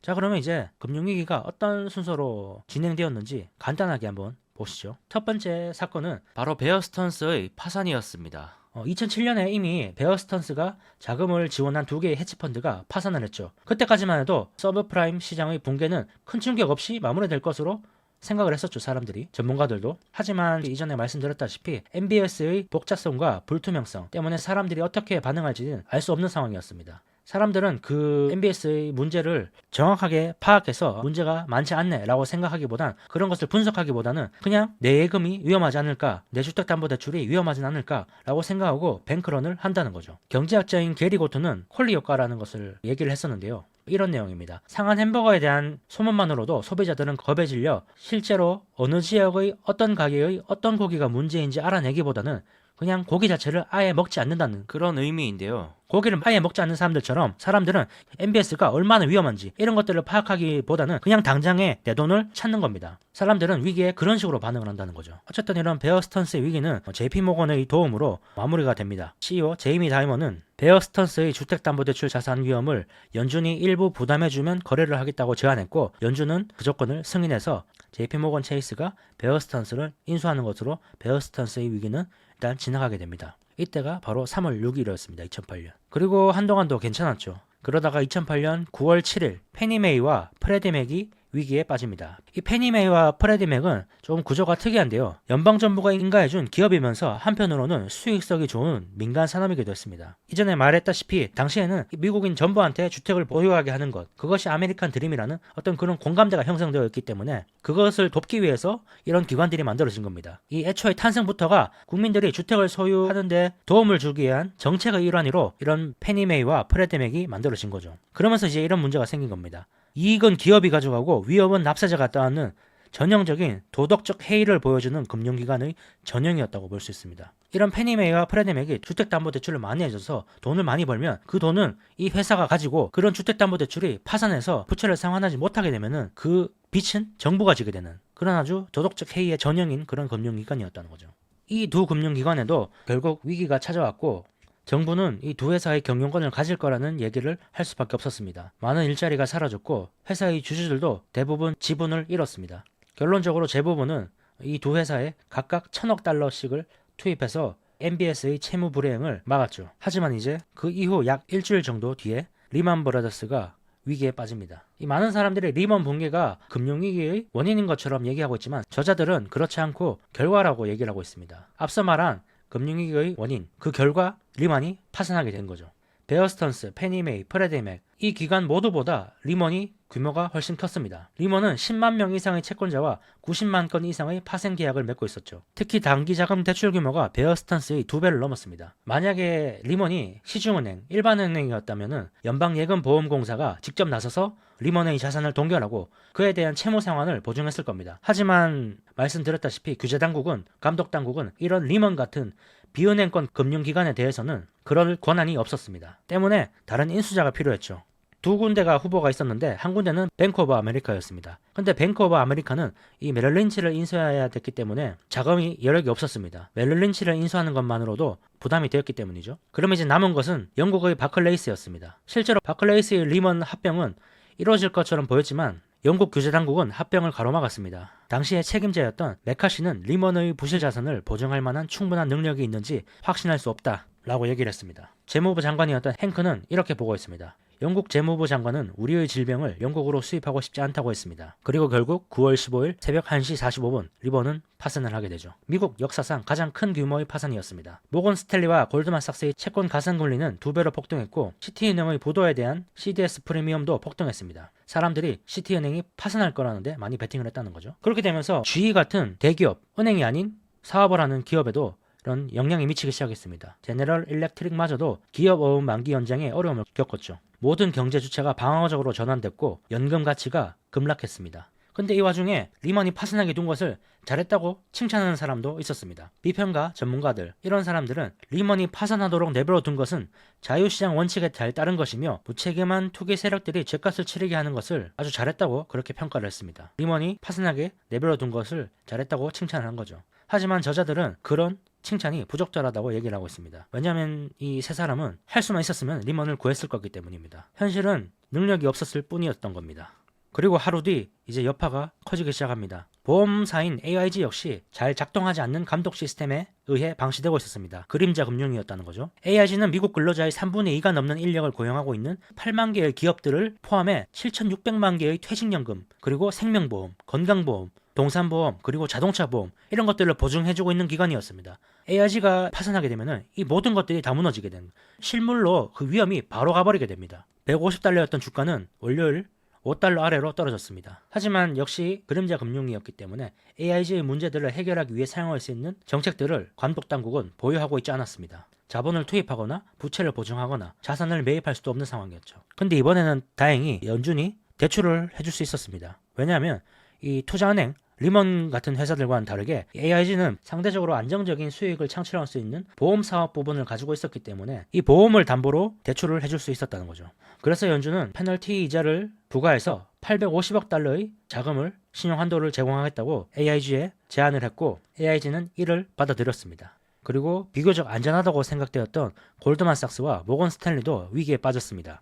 자, 그러면 이제 금융위기가 어떤 순서로 진행되었는지 간단하게 한번 보시죠. 첫 번째 사건은 바로 베어 스턴스의 파산이었습니다. 2007년에 이미 베어 스턴스가 자금을 지원한 두 개의 헤지펀드가 파산을 했죠. 그때까지만 해도 서브프라임 시장의 붕괴는 큰 충격 없이 마무리될 것으로 생각을 했었죠, 사람들이, 전문가들도. 하지만 이전에 말씀드렸다시피 MBS의 복잡성과 불투명성 때문에 사람들이 어떻게 반응할지는 알 수 없는 상황이었습니다. 사람들은 그 MBS의 문제를 정확하게 파악해서 문제가 많지 않네 라고 생각하기보단, 그런 것을 분석하기보다는 그냥 내 예금이 위험하지 않을까, 내 주택담보대출이 위험하진 않을까 라고 생각하고 뱅크런을 한다는 거죠. 경제학자인 게리 고트는 콜리 효과라는 것을 얘기를 했었는데요. 이런 내용입니다. 상한 햄버거에 대한 소문만으로도 소비자들은 겁에 질려 실제로 어느 지역의 어떤 가게의 어떤 고기가 문제인지 알아내기보다는 그냥 고기 자체를 아예 먹지 않는다는 그런 의미인데요. 고기를 아예 먹지 않는 사람들처럼 사람들은 MBS가 얼마나 위험한지 이런 것들을 파악하기보다는 그냥 당장에 내 돈을 찾는 겁니다. 사람들은 위기에 그런 식으로 반응을 한다는 거죠. 어쨌든 이런 베어 스턴스의 위기는 JP모건의 도움으로 마무리가 됩니다. CEO 제이미 다이머는 베어 스턴스의 주택담보대출 자산 위험을 연준이 일부 부담해주면 거래를 하겠다고 제안했고, 연준은 그 조건을 승인해서 JP모건 체이스가 베어 스턴스를 인수하는 것으로 베어 스턴스의 위기는 일단 지나가게 됩니다. 이때가 바로 3월 6일이었습니다. 2008년. 그리고 한동안도 괜찮았죠. 그러다가 2008년 9월 7일 페니메이와 프레디맥이 위기에 빠집니다. 이 페니메이와 프레디맥은 좀 구조가 특이한데요. 연방정부가 인가해준 기업이면서 한편으로는 수익성이 좋은 민간 산업이기도 했습니다. 이전에 말했다시피 당시에는 미국인 전부한테 주택을 보유하게 하는 것, 그것이 아메리칸 드림이라는 어떤 그런 공감대가 형성되어 있기 때문에 그것을 돕기 위해서 이런 기관들이 만들어진 겁니다. 이 애초에 탄생부터가 국민들이 주택을 소유하는데 도움을 주기 위한 정책의 일환으로 이런 페니메이와 프레디맥이 만들어진 거죠. 그러면서 이제 이런 문제가 생긴 겁니다. 이익은 기업이 가져가고 위협은 납세자가 따는 전형적인 도덕적 해이를 보여주는 금융기관의 전형이었다고 볼 수 있습니다. 이런 페니메이와 프레디맥이 주택담보대출을 많이 해줘서 돈을 많이 벌면 그 돈은 이 회사가 가지고 그런 주택담보대출이 파산해서 부채를 상환하지 못하게 되면은 그 빚은 정부가 지게 되는 그런 아주 도덕적 해이의 전형인 그런 금융기관이었다는 거죠. 이 두 금융기관에도 결국 위기가 찾아왔고, 정부는 이 두 회사의 경영권을 가질 거라는 얘기를 할 수밖에 없었습니다. 많은 일자리가 사라졌고 회사의 주주들도 대부분 지분을 잃었습니다. 결론적으로 재부분은 이 두 회사에 각각 1,000억 달러씩을 투입해서 MBS의 채무 불이행을 막았죠. 하지만 이제 그 이후 약 일주일 정도 뒤에 리만 브라더스가 위기에 빠집니다. 이 많은 사람들이 리먼 붕괴가 금융위기의 원인인 것처럼 얘기하고 있지만 저자들은 그렇지 않고 결과라고 얘기를 하고 있습니다. 앞서 말한 금융위기의 원인, 그 결과 리먼이 파산하게 된 거죠. 베어 스턴스, 페니메이, 프레디맥 이 기관 모두보다 리먼이 규모가 훨씬 컸습니다. 리먼은 10만 명 이상의 채권자와 90만 건 이상의 파생 계약을 맺고 있었죠. 특히 단기 자금 대출 규모가 베어 스턴스의 2배를 넘었습니다. 만약에 리먼이 시중은행, 일반은행이었다면 연방예금보험공사가 직접 나서서 리먼의 자산을 동결하고 그에 대한 채무 상환을 보증했을 겁니다. 하지만 말씀드렸다시피 규제당국은, 감독당국은 이런 리먼 같은 비은행권 금융기관에 대해서는 그럴 권한이 없었습니다. 때문에 다른 인수자가 필요했죠. 두 군데가 후보가 있었는데 한 군데는 뱅크 오브 아메리카였습니다. 근데 뱅크 오브 아메리카는 이 메릴 린치를 인수해야 됐기 때문에 자금이 여력이 없었습니다. 메릴 린치를 인수하는 것만으로도 부담이 되었기 때문이죠. 그럼 이제 남은 것은 영국의 바클레이스였습니다. 실제로 바클레이스의 리먼 합병은 이루어질 것처럼 보였지만 영국 규제당국은 합병을 가로막았습니다. 당시의 책임자였던 메카시는 리먼의 부실 자산을 보증할 만한 충분한 능력이 있는지 확신할 수 없다 라고 얘기를 했습니다. 재무부 장관이었던 행크는 이렇게 보고했습니다. 영국 재무부 장관은 우리의 질병을 영국으로 수입하고 싶지 않다고 했습니다. 그리고 결국 9월 15일 새벽 1시 45분 리먼은 파산을 하게 되죠. 미국 역사상 가장 큰 규모의 파산이었습니다. 모건 스탠리와 골드만삭스의 채권 가산 금리는 2배로 폭등했고 시티은행의 부도에 대한 CDS 프리미엄도 폭등했습니다. 사람들이 시티은행이 파산할 거라는데 많이 베팅을 했다는 거죠. 그렇게 되면서 GE 같은 대기업, 은행이 아닌 사업을 하는 기업에도 이런 영향이 미치기 시작했습니다. 제너럴 일렉트릭마저도 기업 어음 만기 연장에 어려움을 겪었죠. 모든 경제 주체가 방어적으로 전환됐고 연금 가치가 급락했습니다. 근데 이 와중에 리먼이 파산하게 둔 것을 잘했다고 칭찬하는 사람도 있었습니다. 비평가, 전문가들, 이런 사람들은 리먼이 파산하도록 내버려 둔 것은 자유시장 원칙에 잘 따른 것이며 무책임한 투기 세력들이 죗값을 치르게 하는 것을 아주 잘했다고 그렇게 평가를 했습니다. 리먼이 파산하게 내버려 둔 것을 잘했다고 칭찬을 한 거죠. 하지만 저자들은 그런 칭찬이 부적절하다고 얘기를 하고 있습니다. 왜냐하면 이 세 사람은 할 수만 있었으면 리먼을 구했을 거기 때문입니다. 현실은 능력이 없었을 뿐이었던 겁니다. 그리고 하루 뒤 이제 여파가 커지기 시작합니다. 보험사인 AIG 역시 잘 작동하지 않는 감독 시스템에 의해 방치되고 있었습니다. 그림자 금융이었다는 거죠. AIG는 미국 근로자의 3분의 2가 넘는 인력을 고용하고 있는 8만 개의 기업들을 포함해 7,600만 개의 퇴직연금, 그리고 생명보험, 건강보험, 동산보험, 그리고 자동차보험 이런 것들을 보증해주고 있는 기관이었습니다. AIG가 파산하게 되면 이 모든 것들이 다 무너지게 됩니다. 실물로 그 위험이 바로 가버리게 됩니다. 150달러였던 주가는 월요일 5달러 아래로 떨어졌습니다. 하지만 역시 그림자 금융이었기 때문에 AIG의 문제들을 해결하기 위해 사용할 수 있는 정책들을 감독당국은 보유하고 있지 않았습니다. 자본을 투입하거나 부채를 보증하거나 자산을 매입할 수도 없는 상황이었죠. 근데 이번에는 다행히 연준이 대출을 해줄 수 있었습니다. 왜냐하면 이 투자은행 리먼 같은 회사들과는 다르게 AIG는 상대적으로 안정적인 수익을 창출할 수 있는 보험 사업 부분을 가지고 있었기 때문에 이 보험을 담보로 대출을 해줄 수 있었다는 거죠. 그래서 연준은 페널티 이자를 부과해서 850억 달러의 자금을 신용한도를 제공하겠다고 AIG에 제안을 했고 AIG는 이를 받아들였습니다. 그리고 비교적 안전하다고 생각되었던 골드만삭스와 모건 스탠리도 위기에 빠졌습니다.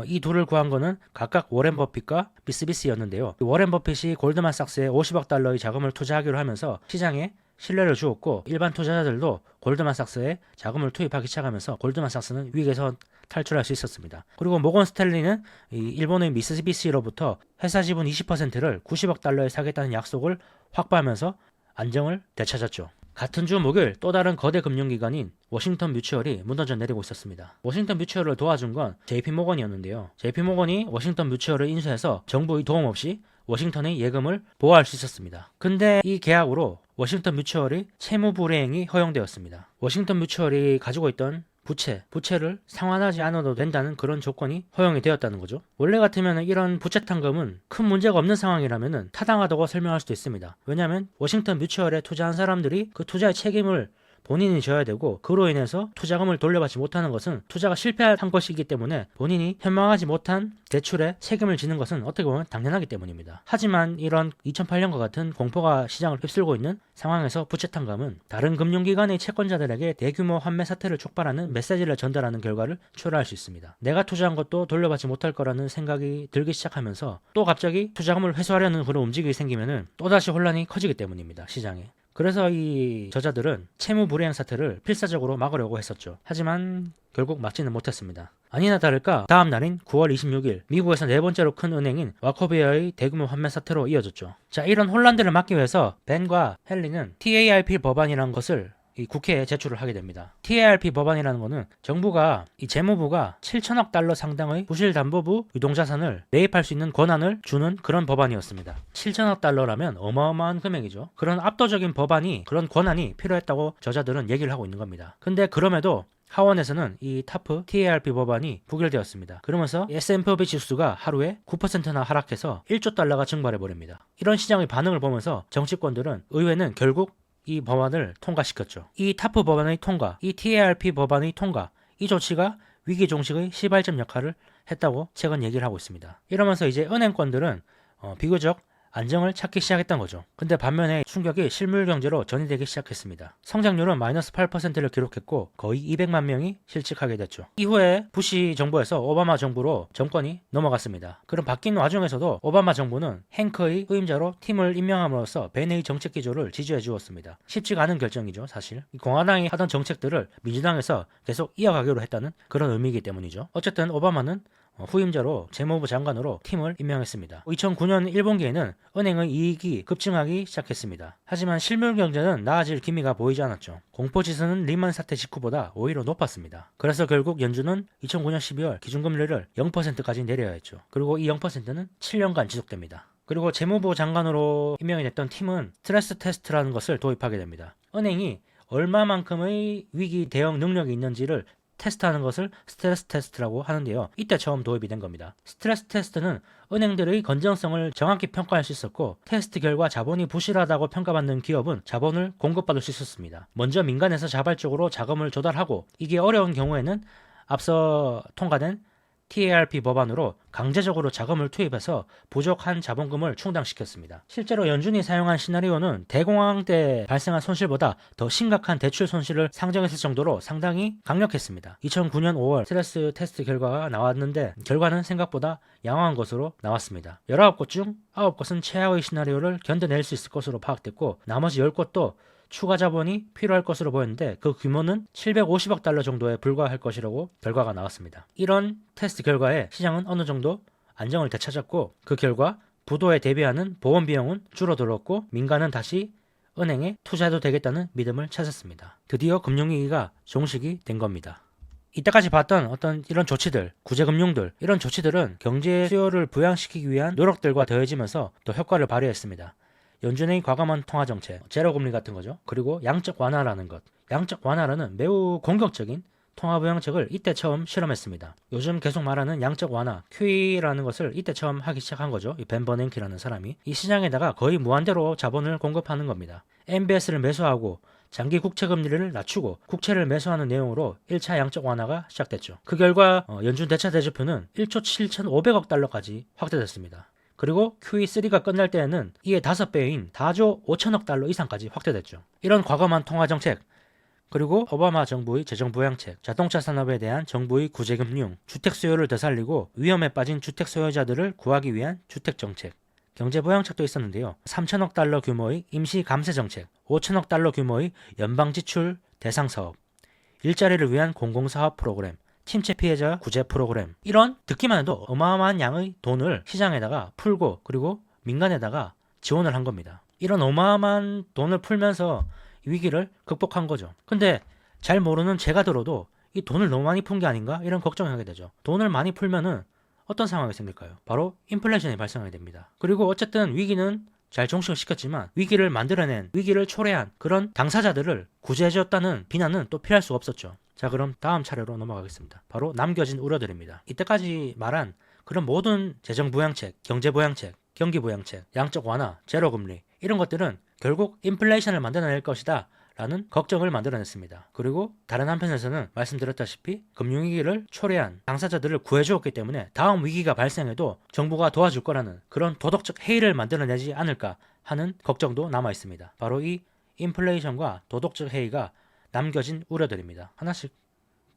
이 둘을 구한 거는 각각 워렌 버핏과 비스비스였는데요. 워렌 버핏이 골드만삭스에 50억 달러의 자금을 투자하기로 하면서 시장에 신뢰를 주었고 일반 투자자들도 골드만삭스에 자금을 투입하기 시작하면서 골드만삭스는 위기에서 탈출할 수 있었습니다. 그리고 모건 스탠리는 일본의 미쓰비시로부터 회사 지분 20%를 90억 달러에 사겠다는 약속을 확보하면서 안정을 되찾았죠. 같은 주 목요일 또 다른 거대 금융기관인 워싱턴 뮤추얼이 무너져 내리고 있었습니다. 워싱턴 뮤추얼을 도와준 건 JP모건이었는데요. JP모건이 워싱턴 뮤추얼을 인수해서 정부의 도움 없이 워싱턴의 예금을 보호할 수 있었습니다. 근데 이 계약으로 워싱턴 뮤추얼의 채무 불이행이 허용되었습니다. 워싱턴 뮤추얼이 가지고 있던 부채를 상환하지 않아도 된다는 그런 조건이 허용이 되었다는 거죠. 원래 같으면 이런 부채 탕감은 큰 문제가 없는 상황이라면 타당하다고 설명할 수도 있습니다. 왜냐하면 워싱턴 뮤추얼에 투자한 사람들이 그 투자의 책임을 본인이 져야 되고 그로 인해서 투자금을 돌려받지 못하는 것은 투자가 실패한 것이기 때문에 본인이 현명하지 못한 대출에 책임을 지는 것은 어떻게 보면 당연하기 때문입니다. 하지만 이런 2008년과 같은 공포가 시장을 휩쓸고 있는 상황에서 부채 탕감은 다른 금융기관의 채권자들에게 대규모 환매 사태를 촉발하는 메시지를 전달하는 결과를 초래할 수 있습니다. 내가 투자한 것도 돌려받지 못할 거라는 생각이 들기 시작하면서 또 갑자기 투자금을 회수하려는 그런 움직임이 생기면 또다시 혼란이 커지기 때문입니다. 시장에. 그래서 이 저자들은 채무 불이행 사태를 필사적으로 막으려고 했었죠. 하지만 결국 막지는 못했습니다. 아니나 다를까 다음 날인 9월 26일 미국에서 네 번째로 큰 은행인 와커비어의 대규모 환매 사태로 이어졌죠. 자, 이런 혼란들을 막기 위해서 벤과 헨리는 TARP 법안이라는 것을 이 국회에 제출을 하게 됩니다. TARP 법안이라는 것은 정부가 이 재무부가 7천억 달러 상당의 부실담보부 유동자산을 매입할 수 있는 권한을 주는 그런 법안이었습니다. 7천억 달러라면 어마어마한 금액이죠. 그런 압도적인 법안이 그런 권한이 필요했다고 저자들은 얘기를 하고 있는 겁니다. 근데 그럼에도 하원에서는 이 타프 TARP 법안이 부결되었습니다. 그러면서 S&P 지수가 하루에 9%나 하락해서 1조 달러가 증발해버립니다. 이런 시장의 반응을 보면서 정치권들은 의회는 결국 이 법안을 통과시켰죠. 이 타프 법안의 통과, 이 TARP 법안의 통과, 이 조치가 위기 종식의 시발점 역할을 했다고 최근 얘기를 하고 있습니다. 이러면서 이제 은행권들은 비교적 안정을 찾기 시작했던 거죠. 근데 반면에 충격이 실물 경제로 전이되기 시작했습니다. 성장률은 마이너스 8%를 기록했고 거의 200만 명이 실직하게 됐죠. 이후에 부시 정부에서 오바마 정부로 정권이 넘어갔습니다. 그럼 바뀐 와중에서도 오바마 정부는 행크의 후임자로 팀을 임명함으로써 벤의 정책 기조를 지지해 주었습니다. 쉽지가 않은 결정이죠, 사실. 공화당이 하던 정책들을 민주당에서 계속 이어가기로 했다는 그런 의미이기 때문이죠. 어쨌든 오바마는 후임자로 재무부 장관으로 팀을 임명했습니다. 2009년 1분기에는 은행의 이익이 급증하기 시작했습니다. 하지만 실물 경제는 나아질 기미가 보이지 않았죠. 공포지수는 리먼 사태 직후보다 오히려 높았습니다. 그래서 결국 연준은 2009년 12월 기준금리를 0%까지 내려야 했죠. 그리고 이 0%는 7년간 지속됩니다. 그리고 재무부 장관으로 임명이 됐던 팀은 스트레스 테스트라는 것을 도입하게 됩니다. 은행이 얼마만큼의 위기 대응 능력이 있는지를 테스트하는 것을 스트레스 테스트라고 하는데요. 이때 처음 도입이 된 겁니다. 스트레스 테스트는 은행들의 건전성을 정확히 평가할 수 있었고 테스트 결과 자본이 부실하다고 평가받는 기업은 자본을 공급받을 수 있었습니다. 먼저 민간에서 자발적으로 자금을 조달하고 이게 어려운 경우에는 앞서 통과된 TARP 법안으로 강제적으로 자금을 투입해서 부족한 자본금을 충당시켰습니다. 실제로 연준이 사용한 시나리오는 대공황 때 발생한 손실보다 더 심각한 대출 손실을 상정했을 정도로 상당히 강력했습니다. 2009년 5월 스트레스 테스트 결과가 나왔는데 결과는 생각보다 양호한 것으로 나왔습니다. 19곳 중 9곳은 최하의 시나리오를 견뎌낼 수 있을 것으로 파악됐고 나머지 10곳도 추가 자본이 필요할 것으로 보였는데 그 규모는 750억 달러 정도에 불과할 것이라고 결과가 나왔습니다. 이런 테스트 결과에 시장은 어느 정도 안정을 되찾았고 그 결과 부도에 대비하는 보험 비용은 줄어들었고 민간은 다시 은행에 투자해도 되겠다는 믿음을 찾았습니다. 드디어 금융위기가 종식이 된 겁니다. 이때까지 봤던 어떤 이런 조치들, 구제금융들, 이런 조치들은 경제 수요를 부양시키기 위한 노력들과 더해지면서 또 효과를 발휘했습니다. 연준의 과감한 통화정책, 제로금리 같은 거죠. 그리고 양적 완화라는 것. 양적 완화라는 매우 공격적인 통화부양책을 이때 처음 실험했습니다. 요즘 계속 말하는 양적 완화, QE라는 것을 이때 처음 하기 시작한 거죠. 이 벤 버냉키라는 사람이. 이 시장에다가 거의 무한대로 자본을 공급하는 겁니다. MBS를 매수하고 장기 국채 금리를 낮추고 국채를 매수하는 내용으로 1차 양적 완화가 시작됐죠. 그 결과 연준 대차 대조표는 1조 7,500억 달러까지 확대됐습니다. 그리고 QE3가 끝날 때에는 이에 5배인 4조 5천억 달러 이상까지 확대됐죠. 이런 과감한 통화정책, 그리고 오바마 정부의 재정부양책, 자동차 산업에 대한 정부의 구제금융, 주택 수요를 되살리고 위험에 빠진 주택 소유자들을 구하기 위한 주택정책, 경제부양책도 있었는데요. 3천억 달러 규모의 임시 감세 정책, 5천억 달러 규모의 연방지출 대상사업, 일자리를 위한 공공사업 프로그램, 침체 피해자 구제 프로그램, 이런 듣기만 해도 어마어마한 양의 돈을 시장에다가 풀고 그리고 민간에다가 지원을 한 겁니다. 이런 어마어마한 돈을 풀면서 위기를 극복한 거죠. 근데 잘 모르는 제가 들어도 이 돈을 너무 많이 푼 게 아닌가 이런 걱정을 하게 되죠. 돈을 많이 풀면은 어떤 상황이 생길까요? 바로 인플레이션이 발생하게 됩니다. 그리고 어쨌든 위기는 잘 종식을 시켰지만 위기를 만들어낸, 위기를 초래한 그런 당사자들을 구제해줬다는 비난은 또 피할 수가 없었죠. 자, 그럼 다음 차례로 넘어가겠습니다. 바로 남겨진 우려들입니다. 이때까지 말한 그런 모든 재정부양책, 경제부양책, 경기부양책, 양적 완화, 제로금리 이런 것들은 결국 인플레이션을 만들어낼 것이다 라는 걱정을 만들어냈습니다. 그리고 다른 한편에서는 말씀드렸다시피 금융위기를 초래한 당사자들을 구해주었기 때문에 다음 위기가 발생해도 정부가 도와줄 거라는 그런 도덕적 해이를 만들어내지 않을까 하는 걱정도 남아 있습니다. 바로 이 인플레이션과 도덕적 해이가 남겨진 우려들입니다. 하나씩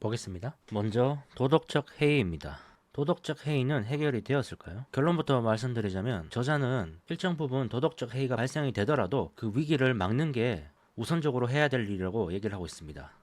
보겠습니다. 먼저 도덕적 해이입니다. 도덕적 해이는 해결이 되었을까요? 결론부터 말씀드리자면 저자는 일정 부분 도덕적 해이가 발생이 되더라도 그 위기를 막는 게 우선적으로 해야 될 일이라고 얘기를 하고 있습니다.